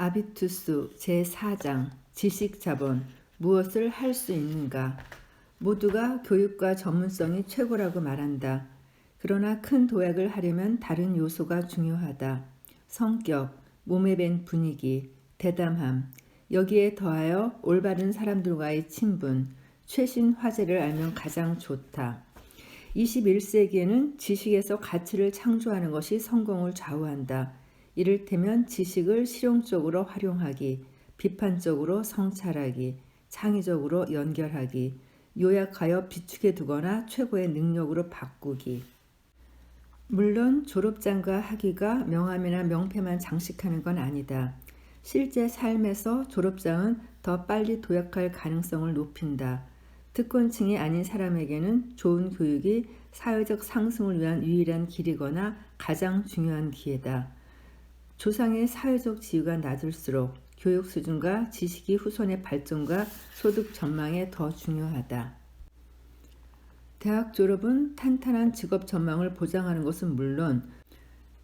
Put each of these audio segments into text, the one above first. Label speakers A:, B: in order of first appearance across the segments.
A: 아비투스 제4장 지식자본 무엇을 할 수 있는가? 모두가 교육과 전문성이 최고라고 말한다. 그러나 큰 도약을 하려면 다른 요소가 중요하다. 성격, 몸에 밴 분위기, 대담함, 여기에 더하여 올바른 사람들과의 친분, 최신 화제를 알면 가장 좋다. 21세기에는 지식에서 가치를 창조하는 것이 성공을 좌우한다. 이를테면 지식을 실용적으로 활용하기, 비판적으로 성찰하기, 창의적으로 연결하기, 요약하여 비축해 두거나 최고의 능력으로 바꾸기. 물론 졸업장과 학위가 명함이나 명패만 장식하는 건 아니다. 실제 삶에서 졸업장은 더 빨리 도약할 가능성을 높인다. 특권층이 아닌 사람에게는 좋은 교육이 사회적 상승을 위한 유일한 길이거나 가장 중요한 기회다. 조상의 사회적 지위가 낮을수록 교육 수준과 지식이 후손의 발전과 소득 전망에 더 중요하다. 대학 졸업은 탄탄한 직업 전망을 보장하는 것은 물론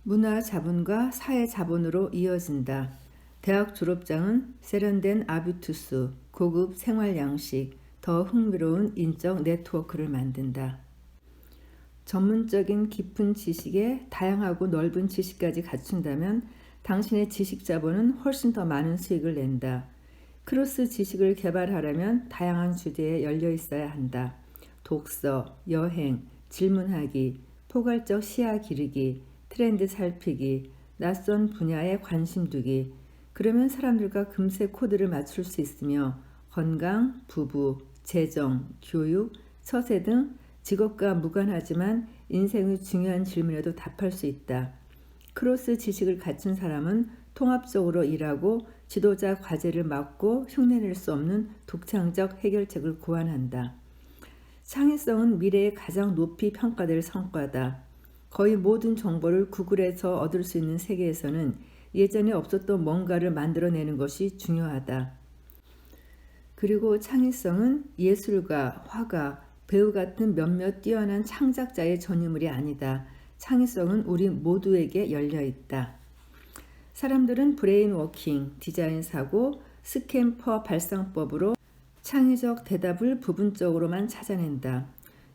A: 문화 자본과 사회 자본으로 이어진다. 대학 졸업장은 세련된 아비투스, 고급 생활 양식, 더 흥미로운 인적 네트워크를 만든다. 전문적인 깊은 지식에 다양하고 넓은 지식까지 갖춘다면 당신의 지식 자본은 훨씬 더 많은 수익을 낸다. 크로스 지식을 개발하려면 다양한 주제에 열려 있어야 한다. 독서, 여행, 질문하기, 포괄적 시야 기르기, 트렌드 살피기, 낯선 분야에 관심 두기. 그러면 사람들과 금세 코드를 맞출 수 있으며 건강, 부부, 재정, 교육, 처세 등 직업과 무관하지만 인생의 중요한 질문에도 답할 수 있다. 크로스 지식을 갖춘 사람은 통합적으로 일하고 지도자 과제를 맡고 흉내낼 수 없는 독창적 해결책을 고안한다. 창의성은 미래에 가장 높이 평가될 성과다. 거의 모든 정보를 구글에서 얻을 수 있는 세계에서는 예전에 없었던 뭔가를 만들어내는 것이 중요하다. 그리고 창의성은 예술가, 화가, 배우 같은 몇몇 뛰어난 창작자의 전유물이 아니다. 창의성은 우리 모두에게 열려 있다. 사람들은 브레인 워킹, 디자인 사고, 스캠퍼 발상법으로 창의적 대답을 부분적으로만 찾아낸다.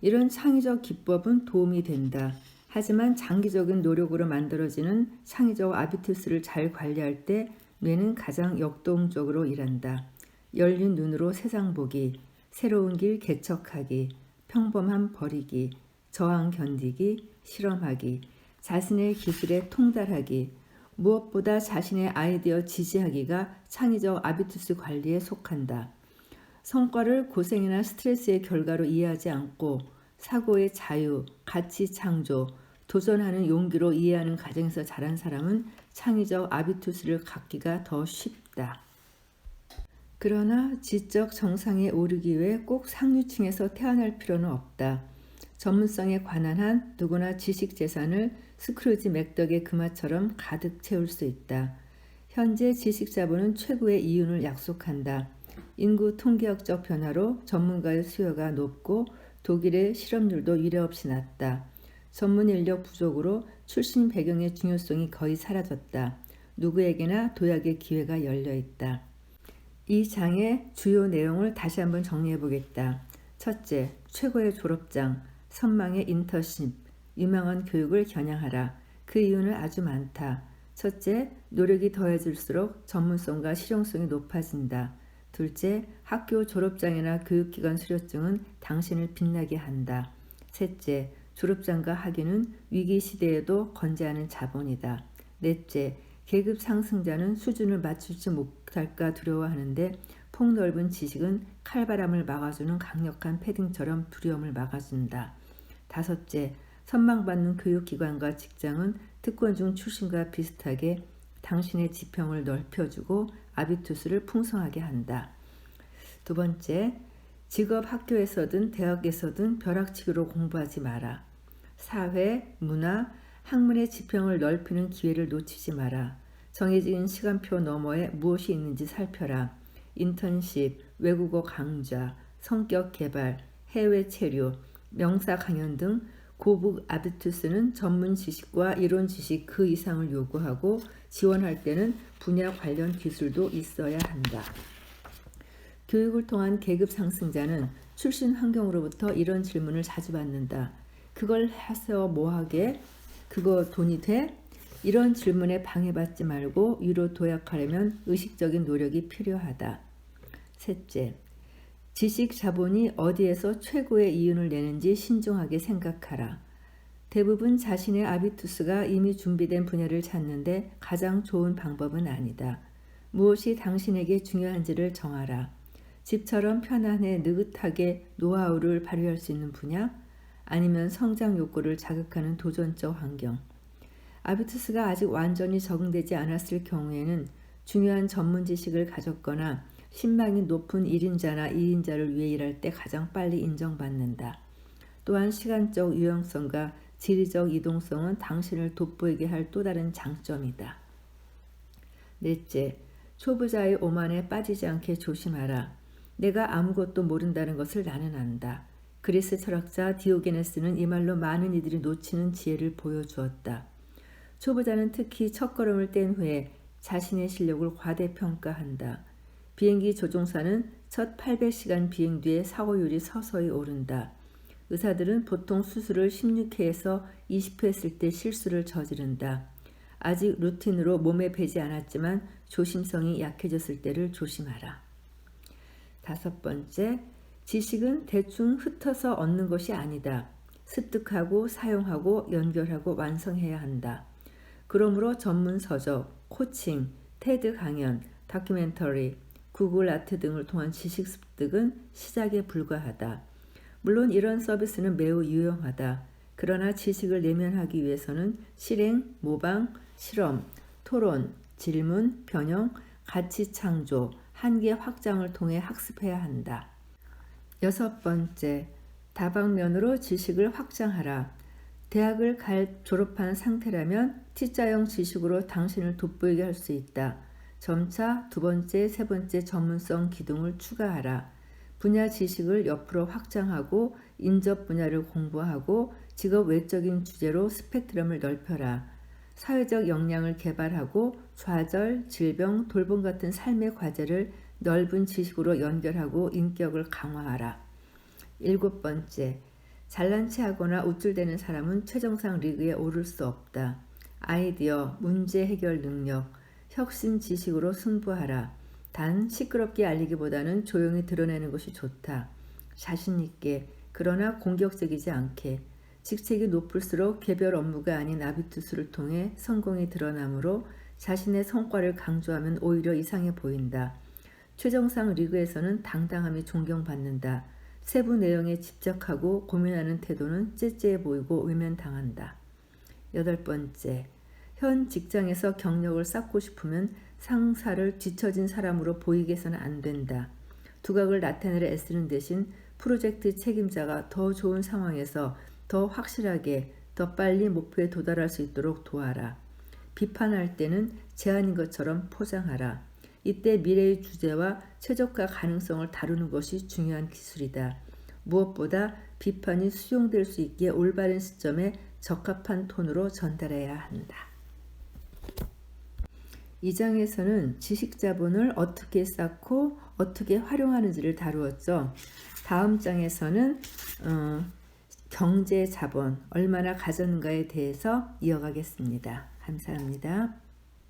A: 이런 창의적 기법은 도움이 된다. 하지만 장기적인 노력으로 만들어지는 창의적 아비투스를 잘 관리할 때 뇌는 가장 역동적으로 일한다. 열린 눈으로 세상 보기, 새로운 길 개척하기, 평범함 버리기, 저항 견디기, 실험하기, 자신의 기술에 통달하기, 무엇보다 자신의 아이디어 지지하기가 창의적 아비투스 관리에 속한다. 성과를 고생이나 스트레스의 결과로 이해하지 않고 사고의 자유, 가치 창조, 도전하는 용기로 이해하는 과정에서 자란 사람은 창의적 아비투스를 갖기가 더 쉽다. 그러나 지적 정상에 오르기 위해 꼭 상류층에서 태어날 필요는 없다. 전문성에 관한 한 누구나 지식 재산을 스크루지 맥덕의 금화처럼 가득 채울 수 있다. 현재 지식 자본은 최고의 이윤을 약속한다. 인구 통계학적 변화로 전문가의 수요가 높고 독일의 실업률도 유례없이 낮다. 전문 인력 부족으로 출신 배경의 중요성이 거의 사라졌다. 누구에게나 도약의 기회가 열려 있다. 이 장의 주요 내용을 다시 한번 정리해 보겠다. 첫째, 최고의 졸업장, 선망의 인턴십, 유망한 교육을 겨냥하라. 그 이유는 아주 많다. 첫째, 노력이 더해질수록 전문성과 실용성이 높아진다. 둘째, 학교 졸업장이나 교육기관 수료증은 당신을 빛나게 한다. 셋째, 졸업장과 학위는 위기 시대에도 건재하는 자본이다. 넷째, 계급 상승자는 수준을 맞출지 못할까 두려워하는데 폭넓은 지식은 칼바람을 막아주는 강력한 패딩처럼 두려움을 막아준다. 다섯째, 선망받는 교육기관과 직장은 특권 중 출신과 비슷하게 당신의 지평을 넓혀주고 아비투스를 풍성하게 한다. 두 번째, 직업 학교에서든 대학에서든 벼락치기로 공부하지 마라. 사회, 문화, 학문의 지평을 넓히는 기회를 놓치지 마라. 정해진 시간표 너머에 무엇이 있는지 살펴라. 인턴십, 외국어 강좌, 성격 개발, 해외 체류, 명사 강연 등 고북 아비투스는 전문 지식과 이론 지식 그 이상을 요구하고 지원할 때는 분야 관련 기술도 있어야 한다. 교육을 통한 계급 상승자는 출신 환경으로부터 이런 질문을 자주 받는다. 그걸 해서 뭐하게? 그거 돈이 돼? 이런 질문에 방해받지 말고 위로 도약하려면 의식적인 노력이 필요하다. 셋째, 지식 자본이 어디에서 최고의 이윤을 내는지 신중하게 생각하라. 대부분 자신의 아비투스가 이미 준비된 분야를 찾는데 가장 좋은 방법은 아니다. 무엇이 당신에게 중요한지를 정하라. 집처럼 편안해 느긋하게 노하우를 발휘할 수 있는 분야? 아니면 성장 욕구를 자극하는 도전적 환경. 아비투스가 아직 완전히 적응되지 않았을 경우에는 중요한 전문 지식을 가졌거나 신망이 높은 1인자나 2인자를 위해 일할 때 가장 빨리 인정받는다. 또한 시간적 유연성과 지리적 이동성은 당신을 돋보이게 할 또 다른 장점이다. 넷째, 초보자의 오만에 빠지지 않게 조심하라. 내가 아무것도 모른다는 것을 나는 안다. 그리스 철학자 디오게네스는 이 말로 많은 이들이 놓치는 지혜를 보여주었다. 초보자는 특히 첫걸음을 뗀 후에 자신의 실력을 과대평가한다. 비행기 조종사는 첫 800시간 비행 뒤에 사고율이 서서히 오른다. 의사들은 보통 수술을 16회에서 20회 했을 때 실수를 저지른다. 아직 루틴으로 몸에 배지 않았지만 조심성이 약해졌을 때를 조심하라. 다섯 번째, 지식은 대충 흩어서 얻는 것이 아니다. 습득하고 사용하고 연결하고 완성해야 한다. 그러므로 전문 서적, 코칭, 테드 강연, 다큐멘터리, 구글 아트 등을 통한 지식 습득은 시작에 불과하다. 물론 이런 서비스는 매우 유용하다. 그러나 지식을 내면하기 위해서는 실행, 모방, 실험, 토론, 질문, 변형, 가치 창조, 한계 확장을 통해 학습해야 한다. 여섯 번째, 다방면으로 지식을 확장하라. 대학을 졸업한 상태라면 T자형 지식으로 당신을 돋보이게 할 수 있다. 점차 두 번째, 세 번째 전문성 기둥을 추가하라. 분야 지식을 옆으로 확장하고 인접 분야를 공부하고 직업 외적인 주제로 스펙트럼을 넓혀라. 사회적 역량을 개발하고 좌절, 질병, 돌봄 같은 삶의 과제를 넓은 지식으로 연결하고 인격을 강화하라. 일곱 번째, 잘난 체 하거나 우쭐대는 사람은 최정상 리그에 오를 수 없다. 아이디어, 문제 해결 능력, 혁신 지식으로 승부하라. 단 시끄럽게 알리기보다는 조용히 드러내는 것이 좋다. 자신 있게, 그러나 공격적이지 않게. 직책이 높을수록 개별 업무가 아닌 아비투스를 통해 성공이 드러나므로 자신의 성과를 강조하면 오히려 이상해 보인다. 최정상 리그에서는 당당함이 존경받는다. 세부 내용에 집착하고 고민하는 태도는 째째해 보이고 외면당한다. 여덟 번째, 현 직장에서 경력을 쌓고 싶으면 상사를 뒤처진 사람으로 보이게 해서는 안 된다. 두각을 나타내려 애쓰는 대신 프로젝트 책임자가 더 좋은 상황에서 더 확실하게, 더 빨리 목표에 도달할 수 있도록 도와라. 비판할 때는 제안인 것처럼 포장하라. 이때 미래의 주제와 최적화 가능성을 다루는 것이 중요한 기술이다. 무엇보다 비판이 수용될 수 있게 올바른 시점에 적합한 톤으로 전달해야 한다. 이 장에서는 지식 자본을 어떻게 쌓고 어떻게 활용하는지를 다루었죠. 다음 장에서는 경제 자본 얼마나 가졌는가에 대해서 이어가겠습니다. 감사합니다.